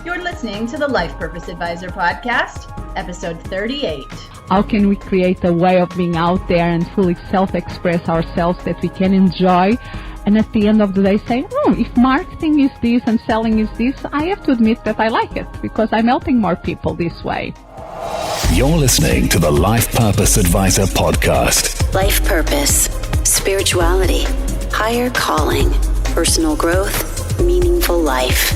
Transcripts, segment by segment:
You're listening to the Life Purpose Advisor Podcast, episode 38. How can we create a way of being out there and fully self-express ourselves that we can enjoy? And at the end of the day say, if marketing is this and selling is this, I have to admit that I like it because I'm helping more people this way. You're listening to the Life Purpose Advisor Podcast. Life purpose, spirituality, higher calling, personal growth, meaningful life.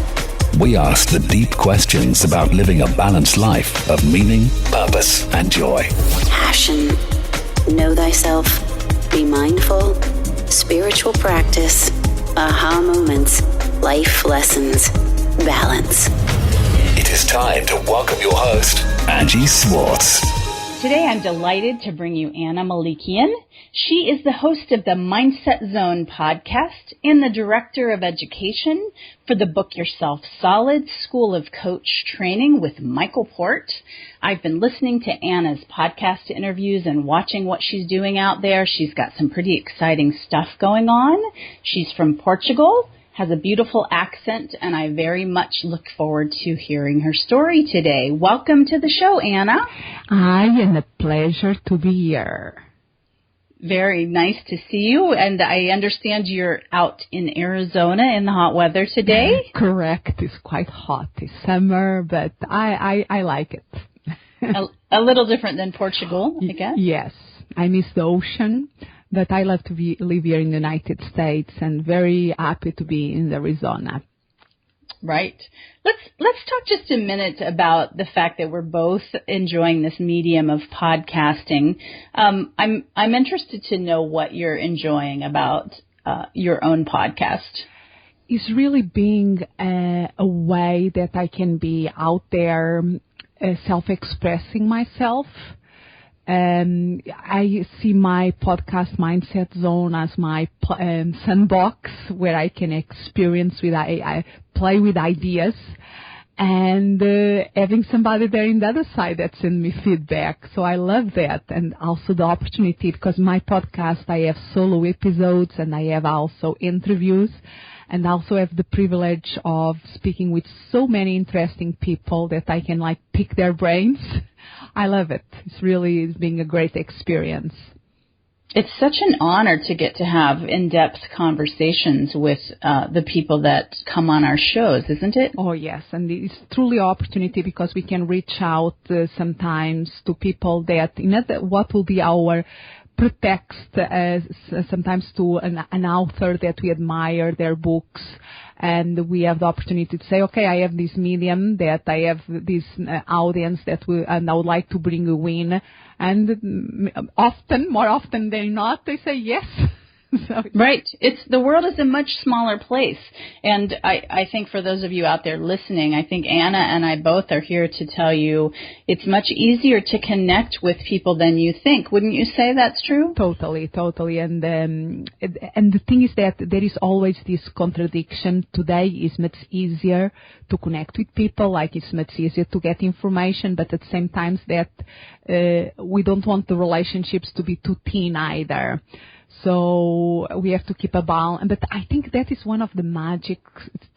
We ask the deep questions about living a balanced life of meaning, purpose, and joy. Passion, know thyself, be mindful, spiritual practice, aha moments, life lessons, balance. It is time to welcome your host, Angie Swartz. Today I'm delighted to bring you Anna Melikian. She is the host of the Mindset Zone podcast and the director of education for the Book Yourself Solid School of Coach training with Michael Port. I've been listening to Anna's podcast interviews and watching what she's doing out there. She's got some pretty exciting stuff going on. She's from Portugal, has a beautiful accent, and I very much look forward to hearing her story today. Welcome to the show, Anna. And a pleasure to be here. Very nice to see you, and I understand you're out in Arizona in the hot weather today. Correct. It's quite hot. It's summer, but I like it. a little different than Portugal, I guess. Yes. I miss the ocean, but I love to live here in the United States and very happy to be in Arizona. Right. Let's talk just a minute about the fact that we're both enjoying this medium of podcasting. I'm interested to know what you're enjoying about your own podcast. It's really being a way that I can be out there self-expressing myself. I see my podcast Mindset Zone as my sandbox where I can experience I play with ideas and having somebody there in the other side that sends me feedback. So I love that, and also the opportunity because my podcast I have solo episodes and I have also interviews. And also have the privilege of speaking with so many interesting people that I can pick their brains. I love it. It's been a great experience. It's such an honor to get to have in-depth conversations with the people that come on our shows, isn't it? Oh, yes. And it's truly an opportunity because we can reach out sometimes to people that, what will be our pretext sometimes to an author that we admire their books, and we have the opportunity to say, okay, I have this medium that I have this audience and I would like to bring you in, and more often than not, they say yes. Right. The world is a much smaller place. And I think for those of you out there listening, I think Anna and I both are here to tell you it's much easier to connect with people than you think. Wouldn't you say that's true? Totally. And the thing is that there is always this contradiction. Today is much easier to connect with people, it's much easier to get information, but at the same time that we don't want the relationships to be too thin either. So we have to keep a balance. But I think that is one of the magic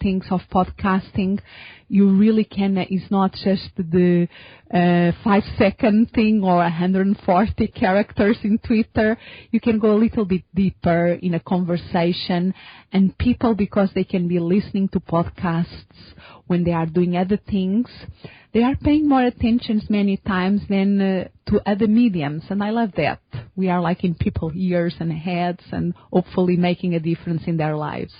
things of podcasting. You really can, it's not just the 5-second thing or 140 characters in Twitter. You can go a little bit deeper in a conversation. And people, because they can be listening to podcasts when they are doing other things, they are paying more attention many times than to other mediums. And I love that. We are in people's ears and heads and hopefully making a difference in their lives.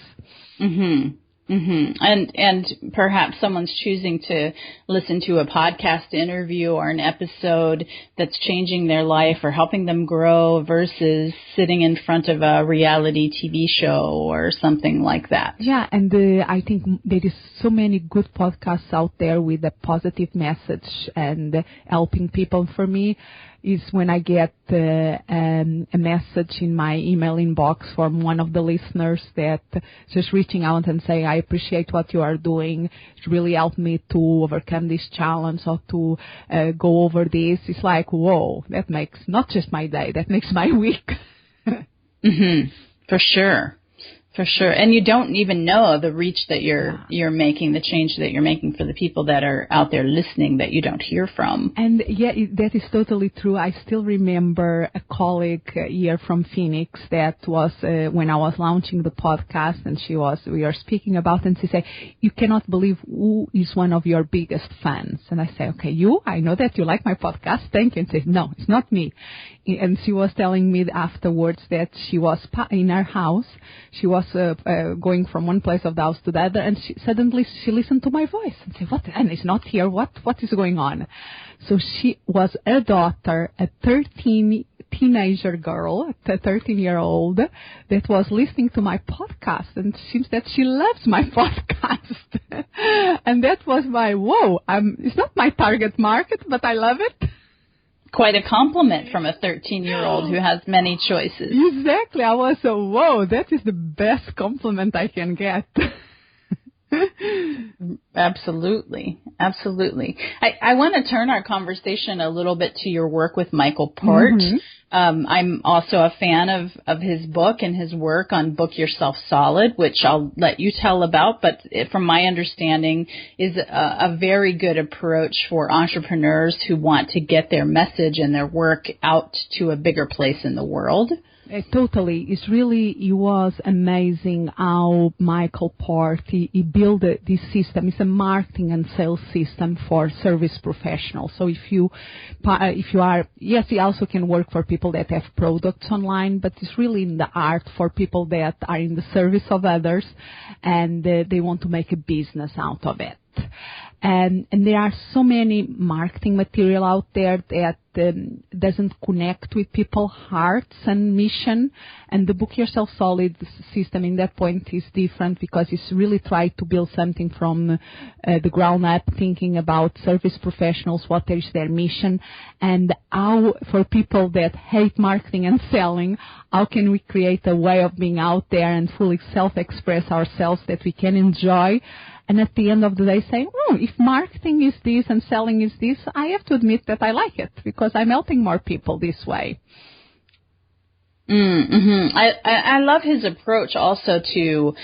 Mm-hmm. Mm-hmm. And perhaps someone's choosing to listen to a podcast interview or an episode that's changing their life or helping them grow versus sitting in front of a reality TV show or something like that. Yeah, and I think there is so many good podcasts out there with a positive message and helping people. For me, is when I get a message in my email inbox from one of the listeners that just reaching out and saying, I appreciate what you are doing. It really helped me to overcome this challenge or to go over this. It's whoa, that makes not just my day, that makes my week. Mm-hmm. For sure. For sure. And you don't even know the reach that you're making, the change that you're making for the people that are out there listening that you don't hear from. And that is totally true. I still remember a colleague here from Phoenix that was when I was launching the podcast, and we were speaking about it, and she said, "You cannot believe who is one of your biggest fans." And I say, "Okay, you? I know that you like my podcast. Thank you." And she said, "No, it's not me." And she was telling me afterwards that she was in her house. She was going from one place of the house to the other, and suddenly she listened to my voice and said, "What? And it's not here. What is going on?" So she was her daughter, a 13-year-old girl, a 13-year-old that was listening to my podcast, and it seems that she loves my podcast. And that was my, whoa, it's not my target market, but I love it. Quite a compliment from a 13-year-old who has many choices. Exactly. I was so, whoa, that is the best compliment I can get. Absolutely. Absolutely. I want to turn our conversation a little bit to your work with Michael Port. Mm-hmm. I'm also a fan of his book and his work on Book Yourself Solid, which I'll let you tell about, but from my understanding is a very good approach for entrepreneurs who want to get their message and their work out to a bigger place in the world. Totally. It was amazing how Michael Port, he built this system. It's a marketing and sales system for service professionals. So if you are, yes, he also can work for people that have products online, but it's really in the art for people that are in the service of others and they want to make a business out of it. And there are so many marketing material out there that doesn't connect with people's hearts and mission. And the Book Yourself Solid system in that point is different because it's really tried to build something from the ground up, thinking about service professionals, what is their mission, and how for people that hate marketing and selling, how can we create a way of being out there and fully self-express ourselves that we can enjoy. And at the end of the day say, if marketing is this and selling is this, I have to admit that I like it because I'm helping more people this way. Mm-hmm. I love his approach also to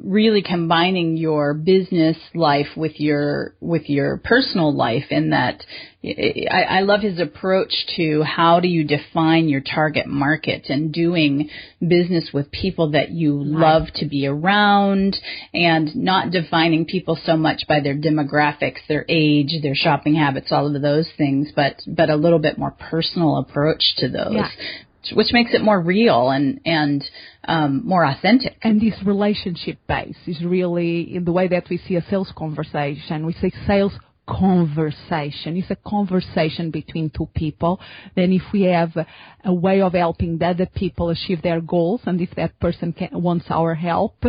really combining your business life with your personal life, in that I love his approach to how do you define your target market and doing business with people that you love to be around, and not defining people so much by their demographics, their age, their shopping habits, all of those things, but a little bit more personal approach to those. Yeah. Which makes it more real and more authentic. And this relationship base is really in the way that we see a sales conversation. We say sales conversation. It's a conversation between two people. Then if we have a way of helping the other people achieve their goals, and if that person wants our help,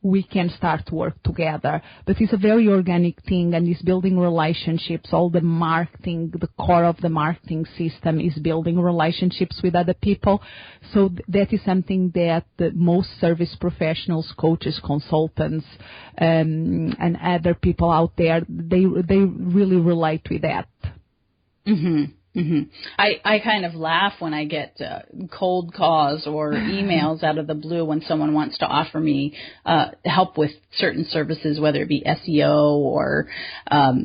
we can start to work together. But it's a very organic thing, and it's building relationships. All the marketing, the core of the marketing system is building relationships with other people. So that is something that most service professionals, coaches, consultants, and other people out there, they really relate with that. Mm-hmm. Mm-hmm. I kind of laugh when I get cold calls or emails out of the blue when someone wants to offer me help with certain services, whether it be SEO or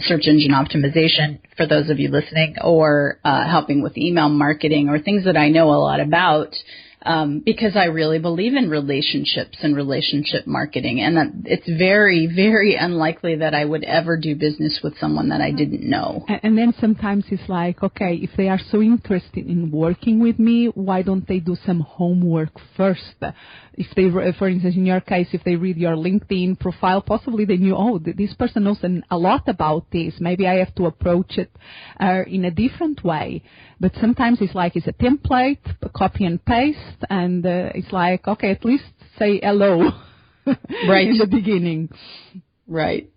search engine optimization, for those of you listening, or helping with email marketing or things that I know a lot about. Because I really believe in relationships and relationship marketing, and that it's very, very unlikely that I would ever do business with someone that I didn't know. And then sometimes it's like, okay, if they are so interested in working with me, why don't they do some homework first? If they, for instance, in your case, if they read your LinkedIn profile, possibly they knew, this person knows a lot about this. Maybe I have to approach it in a different way. But sometimes it's like it's a template, a copy and paste, and it's like, okay, at least say hello right in the beginning. Right.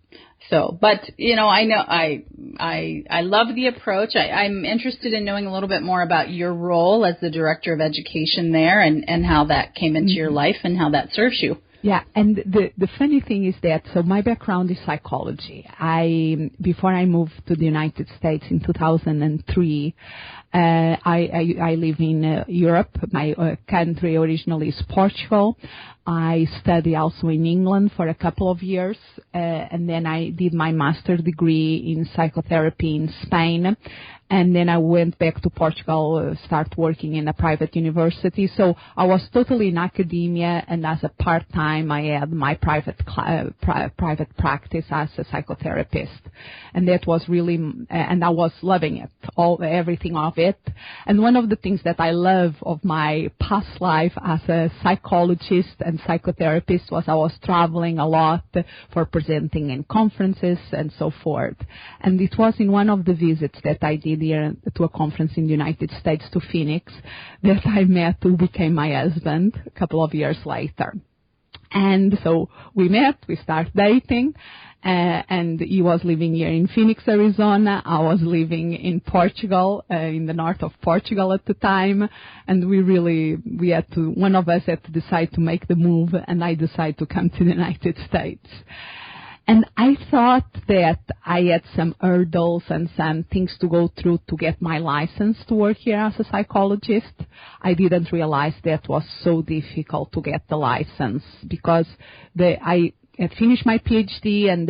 So, but, I know I love the approach. I'm interested in knowing a little bit more about your role as the director of education there, and how that came into your life and how that serves you. Yeah, and the funny thing is that, so my background is psychology. Before I moved to the United States in 2003, I live in Europe. My country originally is Portugal. I studied also in England for a couple of years, and then I did my master's degree in psychotherapy in Spain. And then I went back to Portugal, start working in a private university. So I was totally in academia, and as a part-time, I had my private practice as a psychotherapist. And that was really, and I was loving it, everything of it. And one of the things that I love of my past life as a psychologist and psychotherapist was I was traveling a lot for presenting in conferences and so forth. And it was in one of the visits that I did here to a conference in the United States to Phoenix that I met who became my husband a couple of years later. And so we met, we started dating, and he was living here in Phoenix, Arizona. I was living in Portugal, in the north of Portugal at the time. And one of us had to decide to make the move, and I decided to come to the United States. And I thought that I had some hurdles and some things to go through to get my license to work here as a psychologist. I didn't realize that was so difficult to get the license because I had finished my PhD and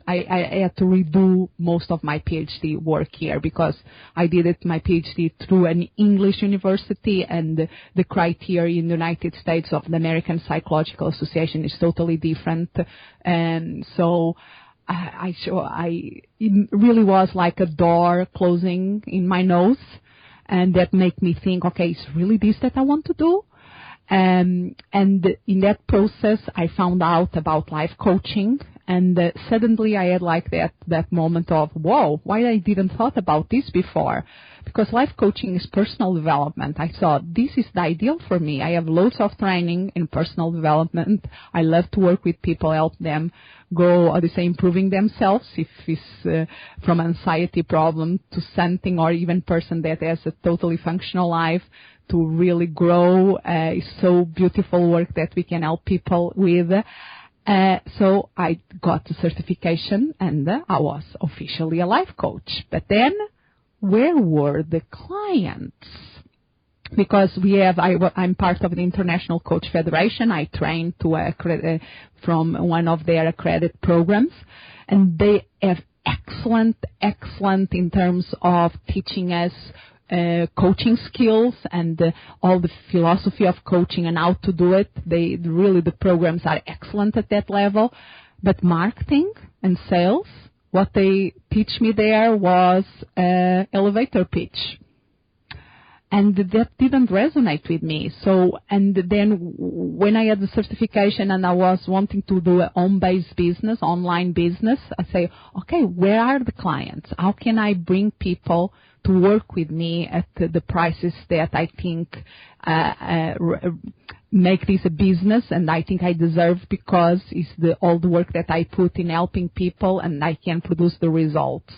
I had to redo most of my PhD work here because I did my PhD through an English university, and the criteria in the United States of the American Psychological Association is totally different. And so it really was like a door closing in my nose, and that made me think, okay, it's really this that I want to do? And in that process, I found out about life coaching, and suddenly I had like that moment of, whoa, why I didn't thought about this before? Because life coaching is personal development. I thought this is the ideal for me. I have loads of training in personal development. I love to work with people, help them go, improving themselves, if it's from anxiety problem to something, or even person that has a totally functional life to really grow. It's so beautiful work that we can help people with. So I got the certification, and I was officially a life coach. But then, where were the clients? Because I'm part of the International Coach Federation. I trained from one of their accredited programs, and they have excellent in terms of teaching us coaching skills and all the philosophy of coaching and how to do it. The programs are excellent at that level. But marketing and sales, what they teach me there was elevator pitch. And that didn't resonate with me. So, and then when I had the certification and I was wanting to do a home-based business, online business, I say, okay, where are the clients? How can I bring people to work with me at the prices that I think make this a business, and I think I deserve, because it's all the work that I put in helping people, and I can produce the results.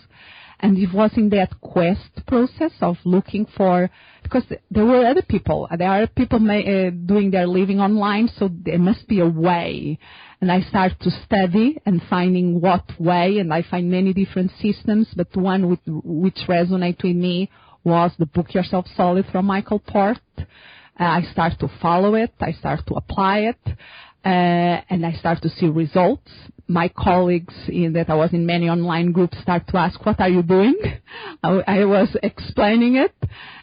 And it was in that quest process of looking for, because there were other people. There are people doing their living online, so there must be a way. And I started to study and finding what way, and I find many different systems, but one which resonated with me was the Book Yourself Solid from Michael Port. I started to follow it. I started to apply it. And I started to see results. My colleagues that I was in many online groups start to ask, what are you doing? I was explaining it.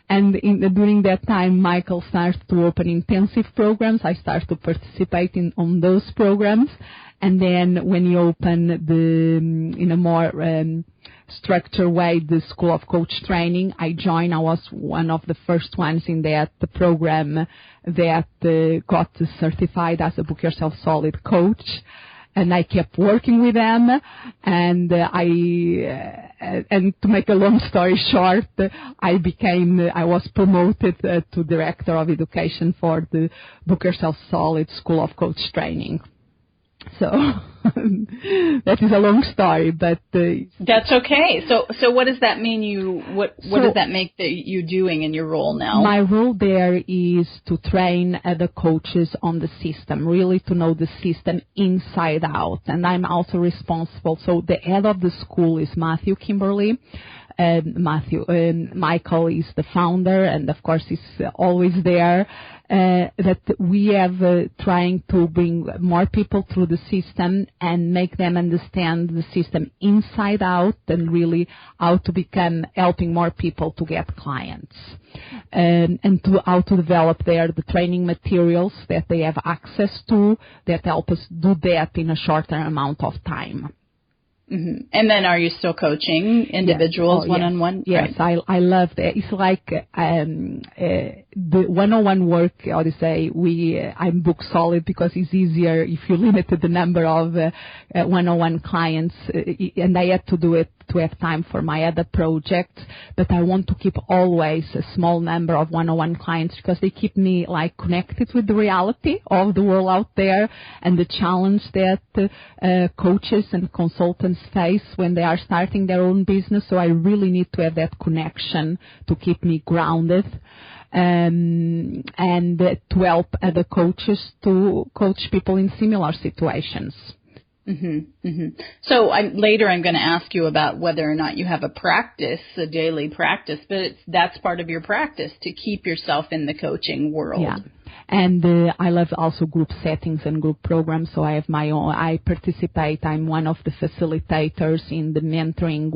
And during that time, Michael started to open intensive programs. I started to participate on those programs. And then when he opened in a more structured way, the School of Coach Training, I joined. I was one of the first ones in the program that got certified as a Book Yourself Solid coach. And I kept working with them, and to make a long story short, I was promoted to Director of Education for the Book Yourself Solid School of Coach Training. So that is a long story, but that's okay. So what does that mean? What does that make that you doing in your role now? My role there is to train the coaches on the system, really to know the system inside out, and I'm also responsible. So the head of the school is Matthew Kimberly. Michael is the founder, and of course he's always there. That we have trying to bring more people through the system and make them understand the system inside out, and really how to become helping more people to get clients, and to how to develop the training materials that they have access to that help us do that in a shorter amount of time. Mm-hmm. And then are you still coaching individuals one-on-one? Yes, right. I love that. It's like the one-on-one work, I would say, I'm book solid because it's easier if you limit the number of one-on-one clients, and I had to do it to have time for my other projects, but I want to keep always a small number of one-on-one clients because they keep me like connected with the reality of the world out there and the challenge that coaches and consultants face when they are starting their own business. So I really need to have that connection to keep me grounded. And to help other coaches to coach people in similar situations. Mm-hmm, mm-hmm. So later I'm going to ask you about whether or not you have a daily practice, but that's part of your practice to keep yourself in the coaching world. Yeah. And I love also group settings and group programs, so I have my own. I participate. I'm one of the facilitators in the mentoring,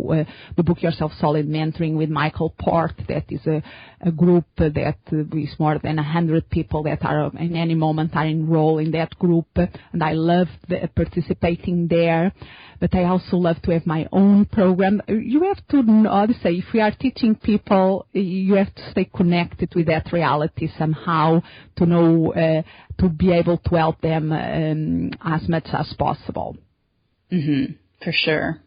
the Book Yourself Solid mentoring with Michael Port. That is a group that is more than 100 people that are in any moment are enrolled in that group, and I love participating there. But I also love to have my own program. You have to know, if we are teaching people, you have to stay connected with that reality somehow to know, to be able to help them as much as possible. Mm-hmm. For sure.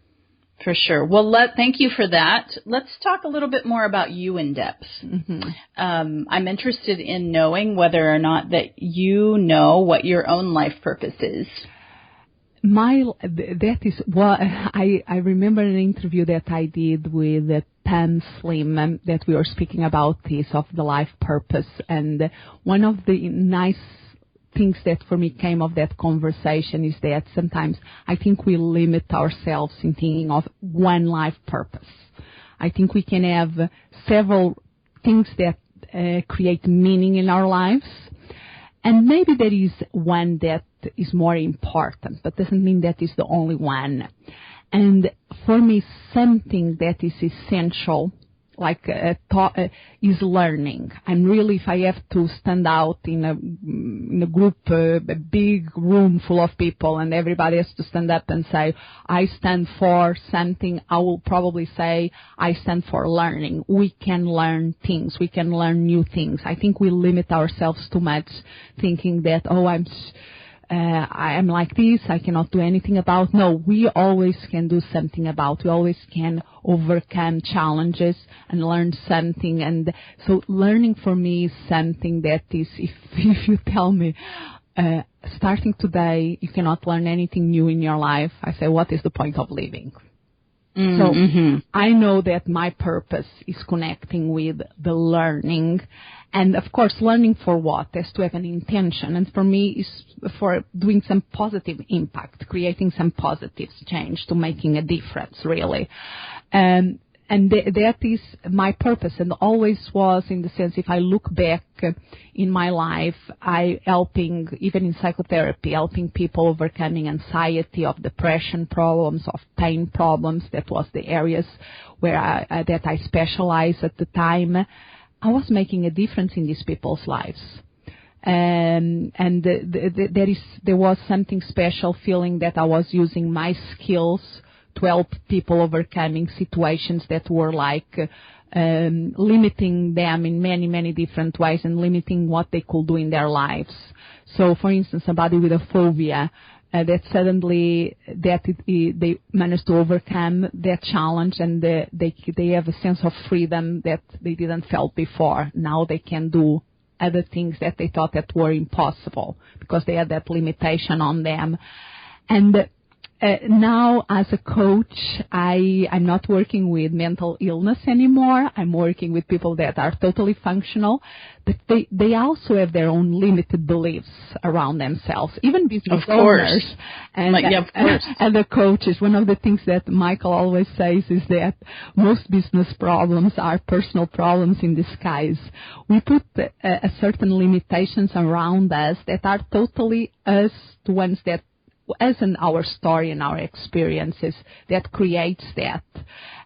For sure. Well, thank you for that. Let's talk a little bit more about you in depth. Mm-hmm. I'm interested in knowing whether or not that you know what your own life purpose is. That is what I remember an interview that I did with Pam Slim that we were speaking about this of the life purpose, and one of the nice things that for me came of that conversation is that sometimes I think we limit ourselves in thinking of one life purpose. I think we can have several things that create meaning in our lives. And maybe there is one that is more important, but doesn't mean that is the only one. And for me, something that is essential, like is learning. And really, if I have to stand out in a group, a big room full of people, and everybody has to stand up and say, I stand for something, I will probably say, I stand for learning. We can learn things. We can learn new things. I think we limit ourselves too much thinking that, I am like this, I cannot do anything about. No, we always can do something about. We always can overcome challenges and learn something. And so learning for me is something that is, if you tell me, starting today, you cannot learn anything new in your life, I say, what is the point of living? Mm-hmm. So I know that my purpose is connecting with the learning. And of course, learning for what? Has to have an intention. And for me, is for doing some positive impact, creating some positive change to making a difference, really. And that is my purpose, and always was, in the sense, if I look back in my life, even in psychotherapy, helping people overcoming anxiety, of depression problems, of pain problems. That was the areas where that I specialized at the time. I was making a difference in these people's lives. And there was something special feeling that I was using my skills to help people overcoming situations that were like limiting them in many, many different ways and limiting what they could do in their lives. So, for instance, somebody with a phobia, that suddenly they managed to overcome that challenge, and they have a sense of freedom that they didn't felt before. Now they can do other things that they thought that were impossible because they had that limitation on them. And now as a coach, I'm not working with mental illness anymore. I'm working with people that are totally functional, but they also have their own limited beliefs around themselves, even business owners. And, of course. And the coaches. One of the things that Michael always says is that most business problems are personal problems in disguise. We put a certain limitations around us that are totally us, the ones that as in our story and our experiences that creates that.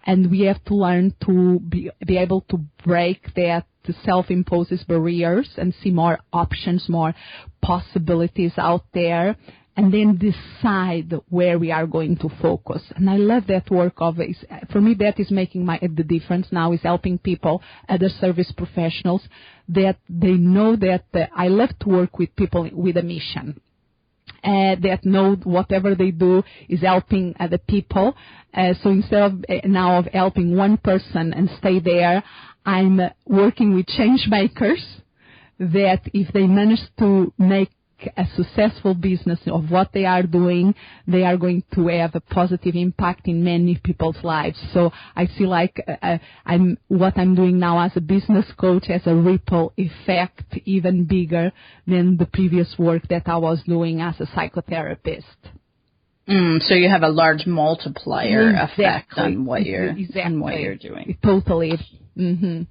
And we have to learn to be able to break that self-imposed barriers and see more options, more possibilities out there, and then decide where we are going to focus. And I love that work of it. For me, that is making the difference now, is helping people, other service professionals, that they know that I love to work with people with a mission. That know whatever they do is helping other people. So instead of now of helping one person and stay there, I'm working with change makers that if they manage to make a successful business of what they are doing, they are going to have a positive impact in many people's lives. So I feel like what I'm doing now as a business coach has a ripple effect even bigger than the previous work that I was doing as a psychotherapist. So you have a large multiplier effect on what you're doing. Totally. Mm-hmm.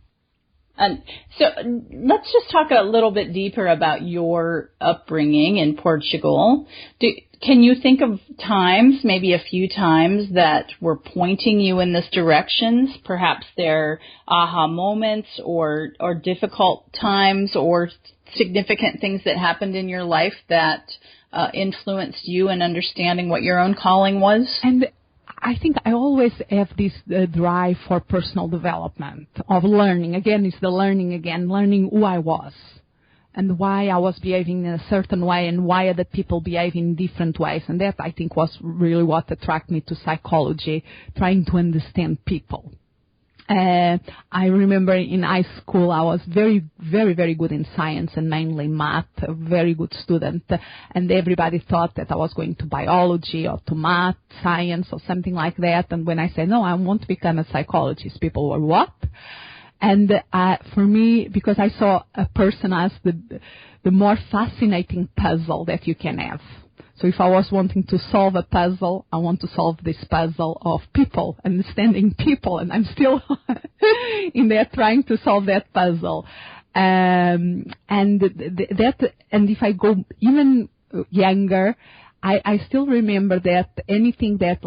And so let's just talk a little bit deeper about your upbringing in Portugal. Can you think of times, maybe a few times, that were pointing you in this direction? Perhaps they're aha moments or difficult times or significant things that happened in your life that influenced you in understanding what your own calling was? And I think I always have this drive for personal development, of learning. Again, it's the learning who I was and why I was behaving in a certain way and why other people behave in different ways. And that, I think, was really what attracted me to psychology, trying to understand people. I remember in high school I was very, very, very good in science and mainly math, a very good student. And everybody thought that I was going to biology or to math, science or something like that. And when I said, no, I want to become a psychologist, people were, what? And for me, because I saw a person as the more fascinating puzzle that you can have. So if I was wanting to solve a puzzle, I want to solve this puzzle of people, understanding people, and I'm still in there trying to solve that puzzle. And if I go even younger, I still remember that anything that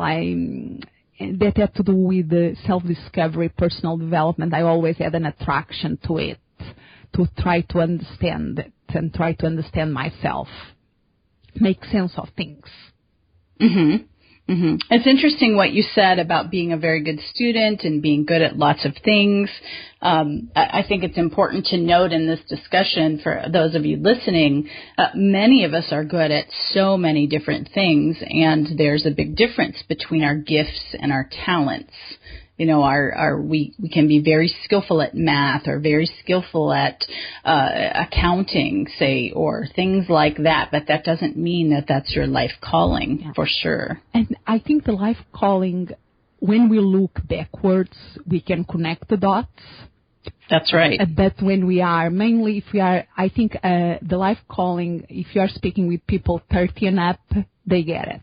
had to do with self-discovery, personal development, I always had an attraction to it, to try to understand it and try to understand myself. Make sense of things. Mm-hmm. Mm-hmm. It's interesting what you said about being a very good student and being good at lots of things. I think it's important to note in this discussion for those of you listening, many of us are good at so many different things, and there's a big difference between our gifts and our talents. You know, we can be very skillful at math or very skillful at accounting, say, or things like that, but that doesn't mean that that's your life calling, for sure. And I think the life calling, when we look backwards, we can connect the dots. That's right. But when we are, mainly if we are, I think the life calling, if you are speaking with people 30 and up, they get it.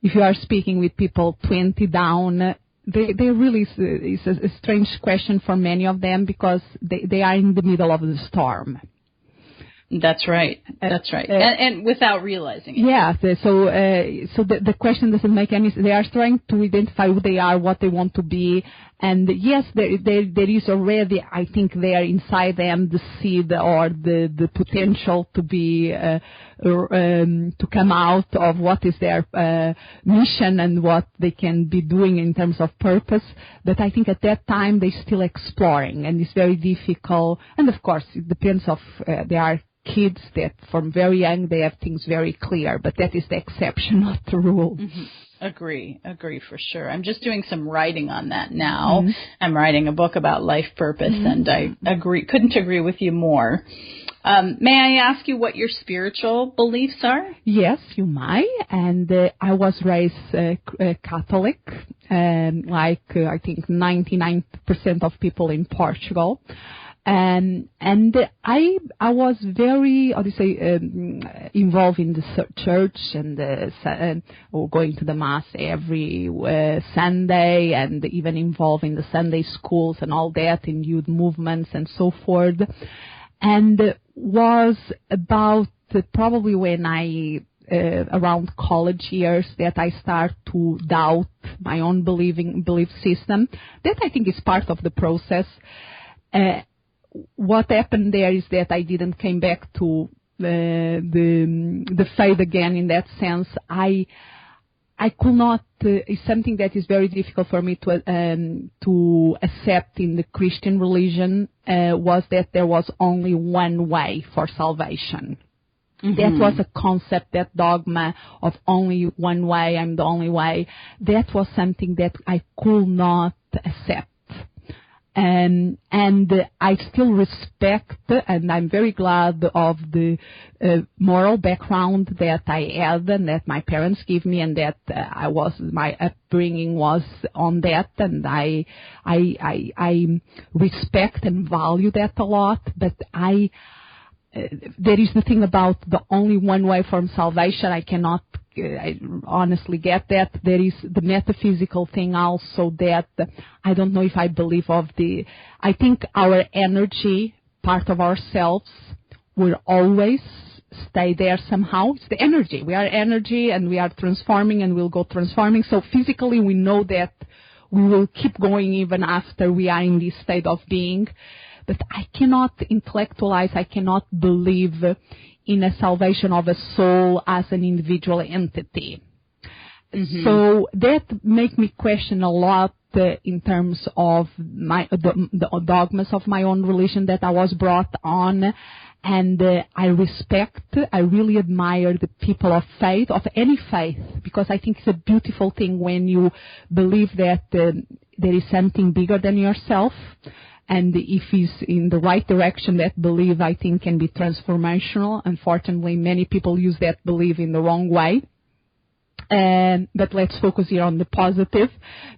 If you are speaking with people 20 down, they really, it's a strange question for many of them because they are in the middle of the storm. That's right. That's right. And without realizing it. Yeah. So the question doesn't make any sense. They are trying to identify who they are, what they want to be. And yes, there is already, I think, there inside them the seed or the potential to be, to come out of what is their mission and what they can be doing in terms of purpose. But I think at that time they're still exploring, and it's very difficult. And of course, it depends of, there are kids that from very young they have things very clear, but that is the exception, not the rule. Mm-hmm. Agree for sure. I'm just doing some writing on that now. Mm-hmm. I'm writing a book about life purpose, and I couldn't agree with you more. May I ask you what your spiritual beliefs are? Yes, you might. And I was raised Catholic, I think 99% of people in Portugal. And I was very, involved in the church and going to the mass every Sunday, and even involved in the Sunday schools and all that, in youth movements and so forth. And was about probably when I around college years that I start to doubt my own belief system. That I think is part of the process. What happened there is that I didn't came back to the faith again. In that sense, I could not. It's something that is very difficult for me to accept in the Christian religion. Was that there was only one way for salvation. Mm-hmm. That was a concept, that dogma of only one way. I'm the only way. That was something that I could not accept. And I still respect, and I'm very glad of the moral background that I had and that my parents gave me, and that my upbringing was on that, and I respect and value that a lot. But there is the thing about the only one way for salvation. I cannot I honestly get that. There is the metaphysical thing also that I don't know if I believe I think our energy, part of ourselves, will always stay there somehow. It's the energy. We are energy, and we are transforming, and we'll go transforming. So physically we know that we will keep going even after we are in this state of being. But I cannot intellectualize, I cannot believe in a salvation of a soul as an individual entity. Mm-hmm. So that make me question a lot in terms of the dogmas of my own religion that I was brought on. And I really admire the people of faith, of any faith, because I think it's a beautiful thing when you believe that there is something bigger than yourself. And if it's in the right direction, that belief, I think, can be transformational. Unfortunately, many people use that belief in the wrong way. But let's focus here on the positive.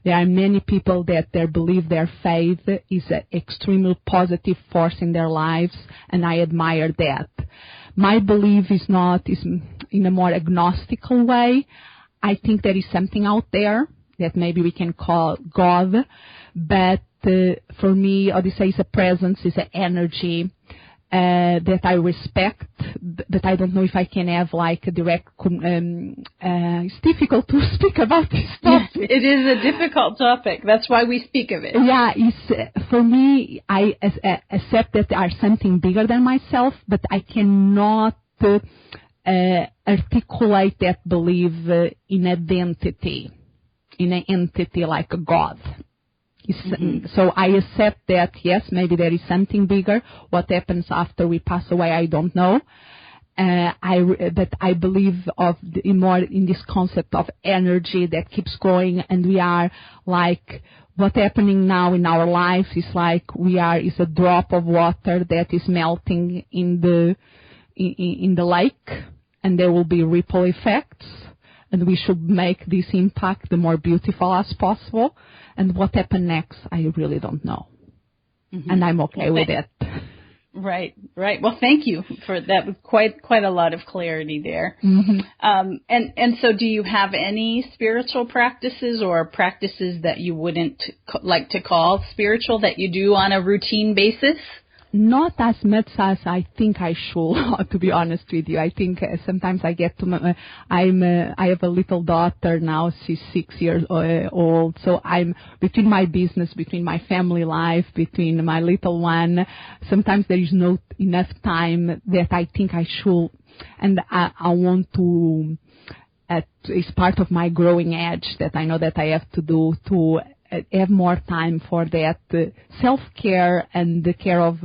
There are many people that believe their faith is an extremely positive force in their lives, and I admire that. My belief is in a more agnostical way. I think there is something out there that maybe we can call God, but for me, Odyssey is a presence, is an energy that I respect, but I don't know if I can have like a direct. It's difficult to speak about this topic. Yes, it is a difficult topic. That's why we speak of it. Yeah, for me, I accept that there are something bigger than myself, but I cannot articulate that belief in identity, in an entity like a God. Mm-hmm. So I accept that, yes, maybe there is something bigger. What happens after we pass away, I don't know. But I believe more in this concept of energy that keeps going, and we are like, what's happening now in our lives is like is a drop of water that is melting in the lake, and there will be ripple effects. And we should make this impact the more beautiful as possible. And what happened next, I really don't know. Mm-hmm. And I'm okay with it. Right. Well, thank you for that. Quite a lot of clarity there. Mm-hmm. And so do you have any spiritual practices or practices that you wouldn't like to call spiritual that you do on a routine basis? Not as much as I think I should, to be honest with you. I think sometimes I get to I have a little daughter now. She's 6 years old. So I'm between my business, between my family life, between my little one. Sometimes there is not enough time that I think I should. And I want to, it's part of my growing edge that I know that I have to do to have more time for that self-care and the care of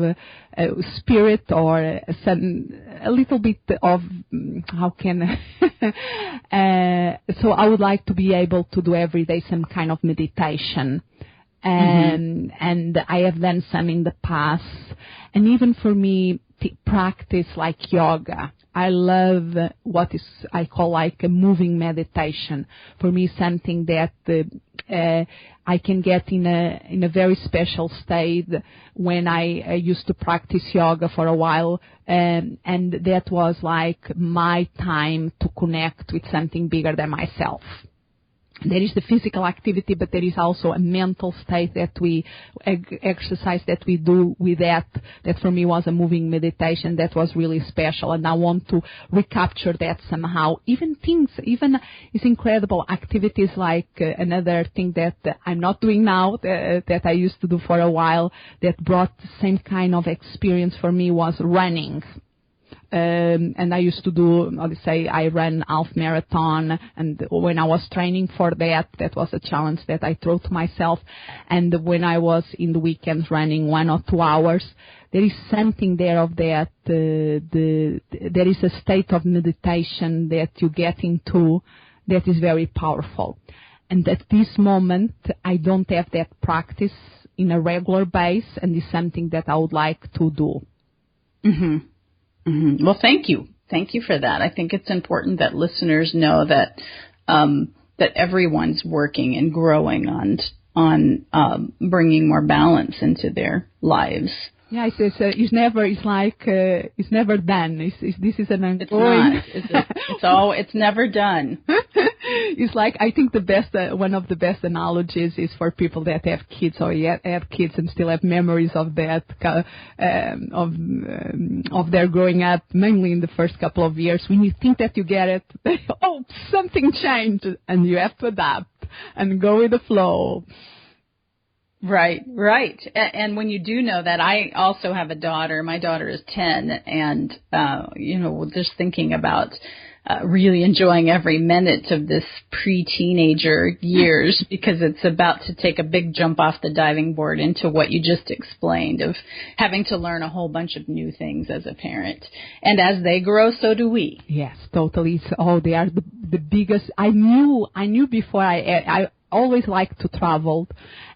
spirit, or a little bit of so I would like to be able to do every day some kind of meditation. And I have done some in the past. And even for me practice like yoga. I love what I call like a moving meditation. For me, something that I can get in a very special state when I used to practice yoga for a while, and that was like my time to connect with something bigger than myself. There is the physical activity, but there is also a mental state that we exercise that we do with that for me was a moving meditation that was really special, and I want to recapture that somehow. Even it's incredible activities like another thing that I'm not doing now that I used to do for a while that brought the same kind of experience for me was running. And I used to do, I ran half marathon, and when I was training for that was a challenge that I threw to myself. And when I was in the weekends running 1 or 2 hours, there is something there of that, there is a state of meditation that you get into that is very powerful. And at this moment, I don't have that practice in a regular base, and it's something that I would like to do. Mm-hmm. Mm-hmm. Well, thank you. Thank you for that. I think it's important that listeners know that that everyone's working and growing on bringing more balance into their lives. Yeah, it's never done. This is an ongoing. It's never done. It's like, I think one of the best analogies is for people that have kids or yet have kids and still have memories of that, of their growing up, mainly in the first couple of years. When you think that you get it, something changed, and you have to adapt and go with the flow. Right. And when you do know that, I also have a daughter. My daughter is 10, and, just thinking about really enjoying every minute of this pre-teenager years because it's about to take a big jump off the diving board into what you just explained of having to learn a whole bunch of new things as a parent. And as they grow, so do we. Yes, totally. They are the biggest. I knew before I always liked to travel,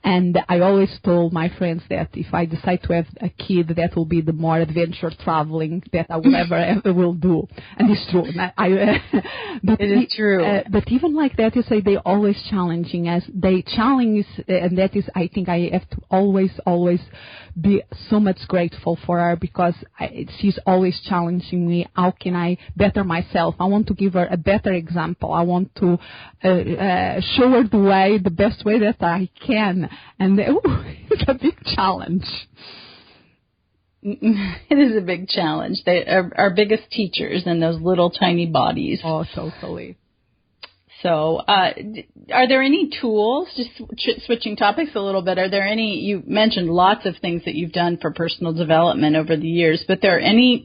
and I always told my friends that if I decide to have a kid, that will be the more adventure traveling that I will ever will do. And it's true. It is true. But even like that, you say they're always challenging us. They challenge, and that is, I think I have to always be so much grateful for her because she's always challenging me. How can I better myself? I want to give her a better example. I want to show her the best way that I can. And it's a big challenge. It is a big challenge. They are our biggest teachers in those little tiny bodies. Oh, totally. So, are there any tools, just switching topics a little bit, you mentioned lots of things that you've done for personal development over the years, but there are any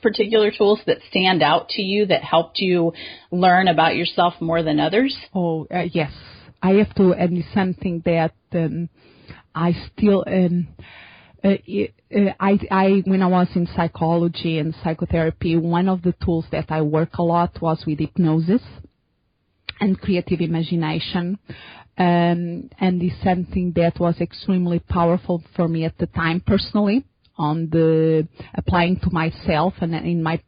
particular tools that stand out to you that helped you learn about yourself more than others? Oh, yes. I have to, and it's something that I still, when I was in psychology and psychotherapy, one of the tools that I work a lot was with hypnosis and creative imagination. And it's something that was extremely powerful for me at the time personally on the applying to myself and in my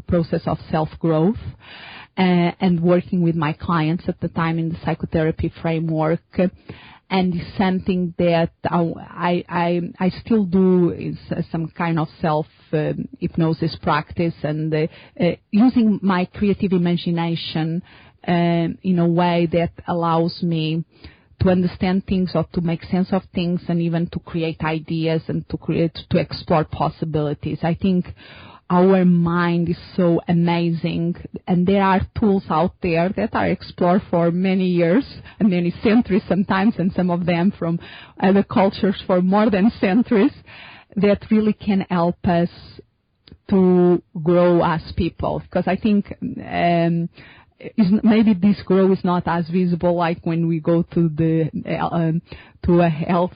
process of self-growth. And working with my clients at the time in the psychotherapy framework. And it's something that I still do is some kind of self-hypnosis practice and using my creative imagination in a way that allows me to understand things or to make sense of things and even to create ideas and to explore possibilities. I think our mind is so amazing, and there are tools out there that are explored for many years and many centuries sometimes, and some of them from other cultures for more than centuries, that really can help us to grow as people. Because I think maybe this growth is not as visible like when we go to a health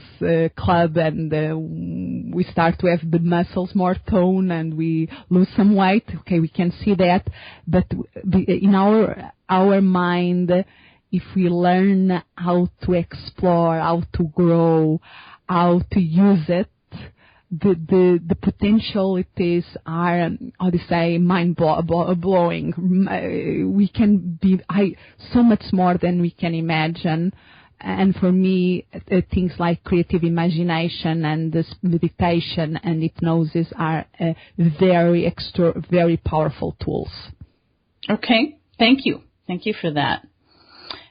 club and we start to have the muscles more toned and we lose some weight. Okay, we can see that, but in our mind, if we learn how to explore, how to grow, how to use it, the potentialities are, how to say, mind-blowing. We can be so much more than we can imagine. And for me, things like creative imagination and this meditation and hypnosis are very powerful tools. Okay. Thank you. Thank you for that.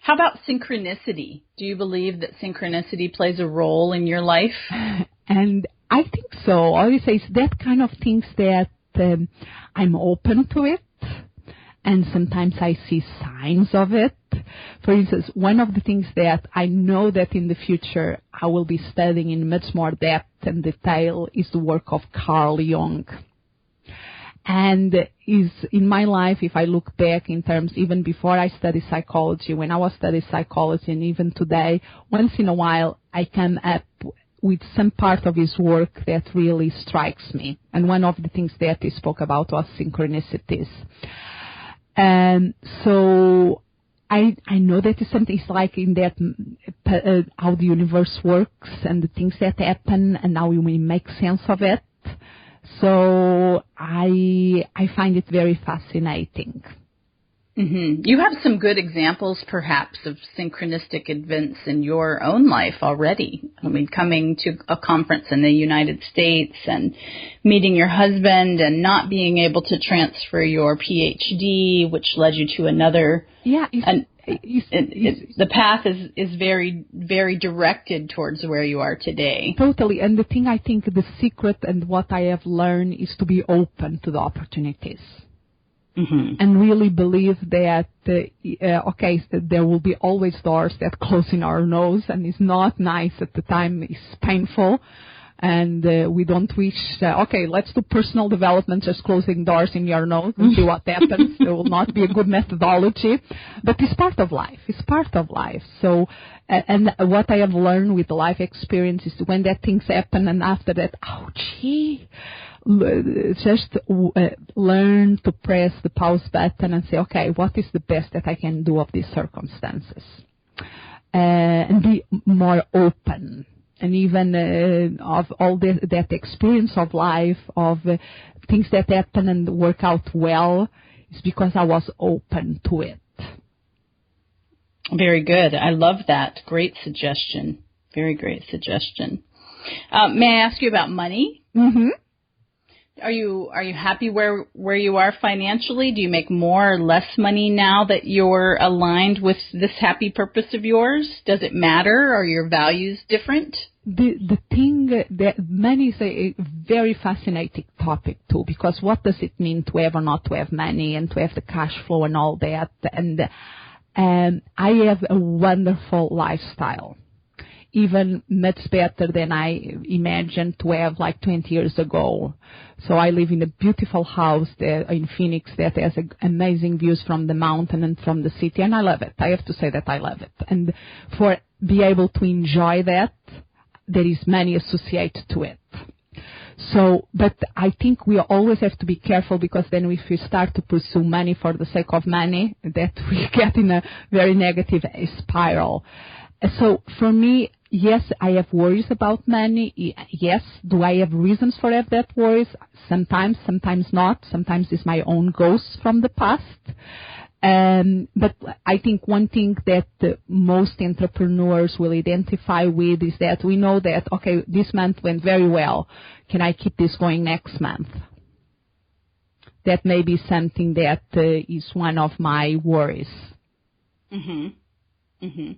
How about synchronicity? Do you believe that synchronicity plays a role in your life? And I think so. I always say it's that kind of things that I'm open to it. And sometimes I see signs of it. For instance, one of the things that I know that in the future I will be studying in much more depth and detail is the work of Carl Jung. And is in my life, if I look back in terms, even before I studied psychology, when I was studying psychology, and even today, once in a while I come up with some part of his work that really strikes me. And one of the things that he spoke about was synchronicities. And so I know that is something, it's like in that how the universe works and the things that happen and how we make sense of it. So I find it very fascinating. Mm-hmm. You have some good examples, perhaps, of synchronistic events in your own life already. I mean, coming to a conference in the United States and meeting your husband and not being able to transfer your PhD, which led you to another. Yeah. The path is very, very directed towards where you are today. Totally. And the thing I think the secret and what I have learned is to be open to the opportunities. Mm-hmm. And really believe that, there will be always doors that close in our nose, and it's not nice at the time, it's painful, and we don't wish, let's do personal development, just closing doors in your nose and see what happens. There will not be a good methodology, but it's part of life. It's part of life. So, and what I have learned with the life experience is when that things happen, and after that, just learn to press the pause button and say, okay, what is the best that I can do of these circumstances? And be more open. And even of all that experience of life, of things that happen and work out well, is because I was open to it. Very good. I love that. Great suggestion. Very great suggestion. May I ask you about money? Mm-hmm. Are you happy where you are financially? Do you make more or less money now that you're aligned with this happy purpose of yours? Does it matter? Are your values different? The thing that money is a very fascinating topic too, because what does it mean to have or not to have money and to have the cash flow and all that? And I have a wonderful lifestyle. Even much better than I imagined to have like 20 years ago. So I live in a beautiful house there in Phoenix that has amazing views from the mountain and from the city, and I love it. I have to say that I love it. And for be able to enjoy that, there is money associated to it. So, but I think we always have to be careful, because then if we start to pursue money for the sake of money, that we get in a very negative spiral. So for me, yes, I have worries about money. Yes, do I have reasons for that worries? Sometimes not. Sometimes it's my own ghosts from the past. But I think one thing that most entrepreneurs will identify with is that we know that, okay, this month went very well. Can I keep this going next month? That may be something that is one of my worries. Mm-hmm. Mm-hmm.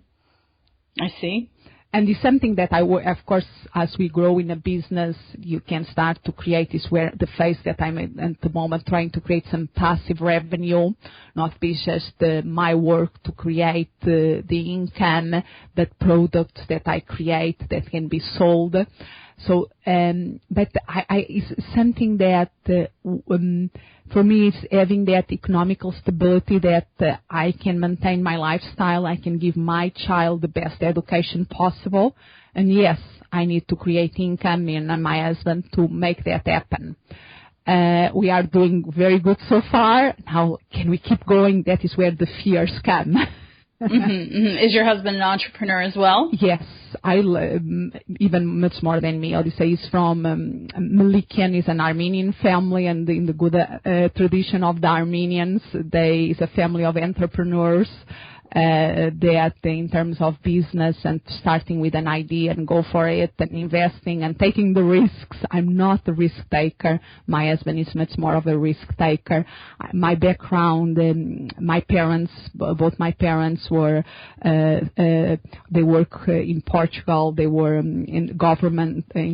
I see. And it's something that of course, as we grow in a business, you can start to create is where the phase that I'm in at the moment, trying to create some passive revenue, not be just my work to create the income, but products that I create that can be sold. So, but it's something that for me is having that economical stability that I can maintain my lifestyle, I can give my child the best education possible, and yes, I need to create income, and my husband, to make that happen. We are doing very good so far. Now, can we keep going? That is where the fears come. Mm-hmm, mm-hmm. Is your husband an entrepreneur as well? Yes, even much more than me. Odyssey is from Melikian, is an Armenian family, and in the good tradition of the Armenians, is a family of entrepreneurs. That in terms of business and starting with an idea and go for it and investing and taking the risks. I'm not a risk taker. My husband is much more of a risk taker. My background, both my parents were, they work in Portugal. They were in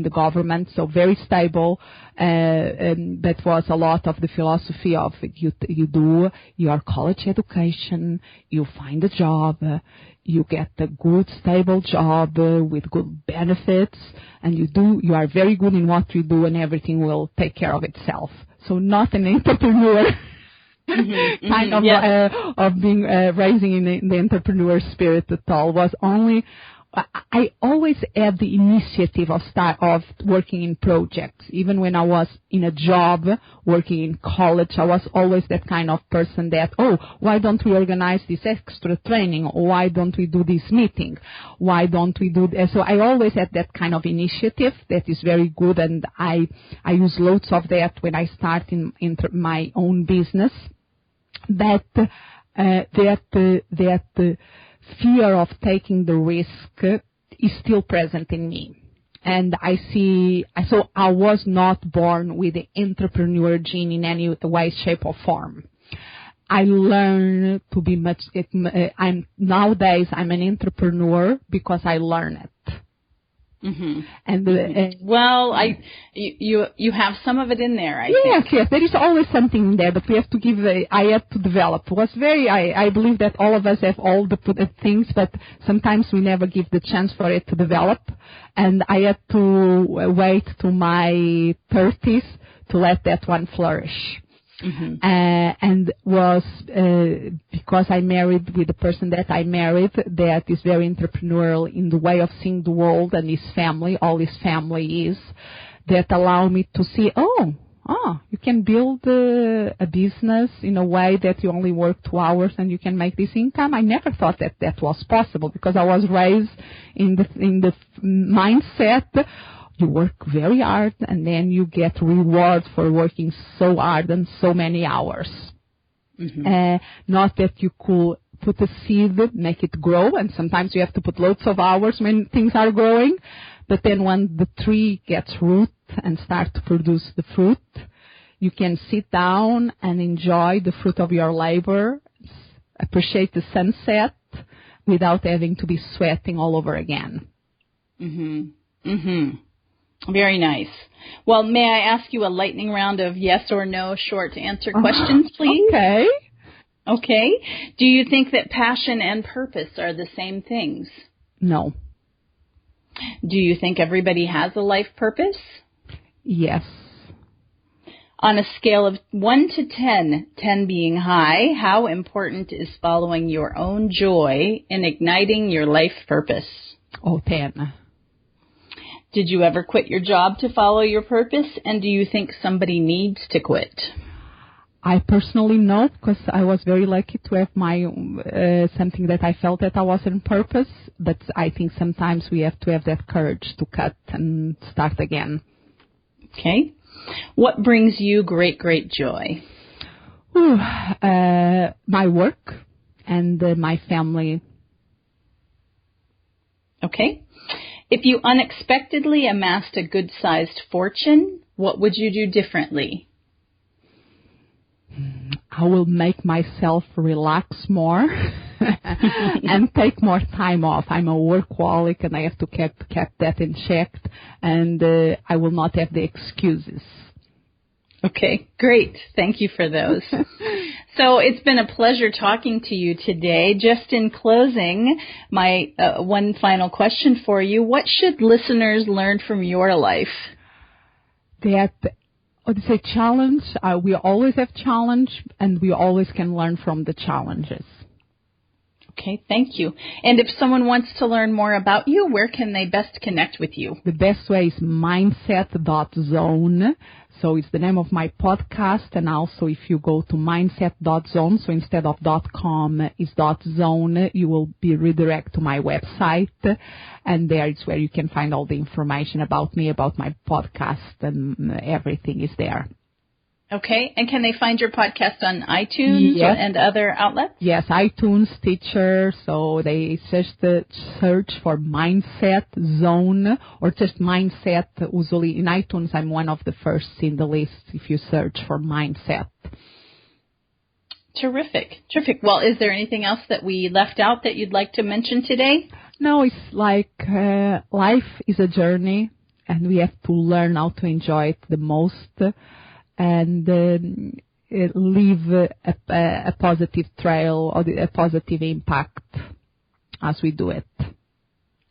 the government, so very stable. And that was a lot of the philosophy of you do your college education, you find a job, you get a good stable job with good benefits, and you are very good in what you do, and everything will take care of itself. So not an entrepreneur. Kind of being raising in the entrepreneur spirit at all. Was only I always had the initiative of working in projects. Even when I was in a job, working in college, I was always that kind of person that, why don't we organize this extra training? Or why don't we do this meeting? Why don't we do this? So I always had that kind of initiative that is very good, and I use loads of that when I start in my own business. That fear of taking the risk is still present in me. And so I was not born with the entrepreneur gene in any way, shape or form. I learned to be nowadays I'm an entrepreneur because I learn it. Mm-hmm. And you have some of it in there. I think. Yes, there is always something in there, but we have to I had to develop. I believe that all of us have all the things, but sometimes we never give the chance for it to develop. And I had to wait to my 30s to let that one flourish. Mm-hmm. And was because I married with the person that I married that is very entrepreneurial in the way of seeing the world, and all his family is, that allow me to see, you can build a business in a way that you only work 2 hours and you can make this income. I never thought that was possible because I was raised in the mindset. You work very hard, and then you get reward for working so hard and so many hours. Mm-hmm. Not that you could put a seed, make it grow, and sometimes you have to put loads of hours when things are growing. But then when the tree gets root and start to produce the fruit, you can sit down and enjoy the fruit of your labor, appreciate the sunset without having to be sweating all over again. Mm-hmm. Mm-hmm. Very nice. Well, may I ask you a lightning round of yes or no short answer questions, please? Okay. Do you think that passion and purpose are the same things? No. Do you think everybody has a life purpose? Yes. On a scale of 1 to 10, 10 being high, how important is following your own joy in igniting your life purpose? 10. Did you ever quit your job to follow your purpose, and do you think somebody needs to quit? I personally no, because I was very lucky to have my something that I felt that I was on purpose, but I think sometimes we have to have that courage to cut and start again. Okay. What brings you great, great joy? My work and my family. Okay. If you unexpectedly amassed a good-sized fortune, what would you do differently? I will make myself relax more and take more time off. I'm a workaholic and I have to keep that in check, and I will not have the excuses. Okay, great. Thank you for those. So it's been a pleasure talking to you today. Just in closing, my one final question for you. What should listeners learn from your life? That challenge. We always have challenge, and we always can learn from the challenges. Okay, thank you. And if someone wants to learn more about you, where can they best connect with you? The best way is mindset.zone. So it's the name of my podcast, and also if you go to mindset.zone, so instead of .com is .zone, you will be redirected to my website, and there is where you can find all the information about me, about my podcast, and everything is there. Okay, and can they find your podcast on iTunes and other outlets? Yes, iTunes, Stitcher, so they search for Mindset Zone or just Mindset. Usually in iTunes, I'm one of the first in the list if you search for Mindset. Terrific. Well, is there anything else that we left out that you'd like to mention today? No, it's like life is a journey, and we have to learn how to enjoy it the most. And leave a positive trail or a positive impact as we do it.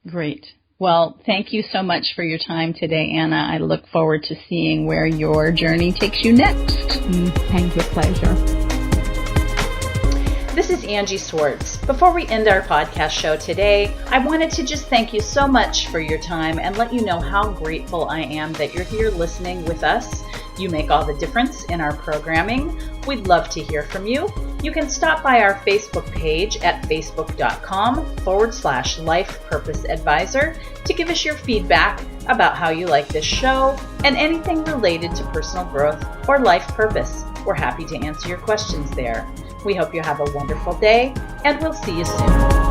Great. Well, thank you so much for your time today, Anna. I look forward to seeing where your journey takes you next. Thank you. Pleasure. This is Angie Swartz. Before we end our podcast show today, I wanted to just thank you so much for your time and let you know how grateful I am that you're here listening with us. You make all the difference in our programming. We'd love to hear from you. You can stop by our Facebook page at facebook.com/Life Purpose Advisor to give us your feedback about how you like this show and anything related to personal growth or life purpose. We're happy to answer your questions there. We hope you have a wonderful day, and we'll see you soon.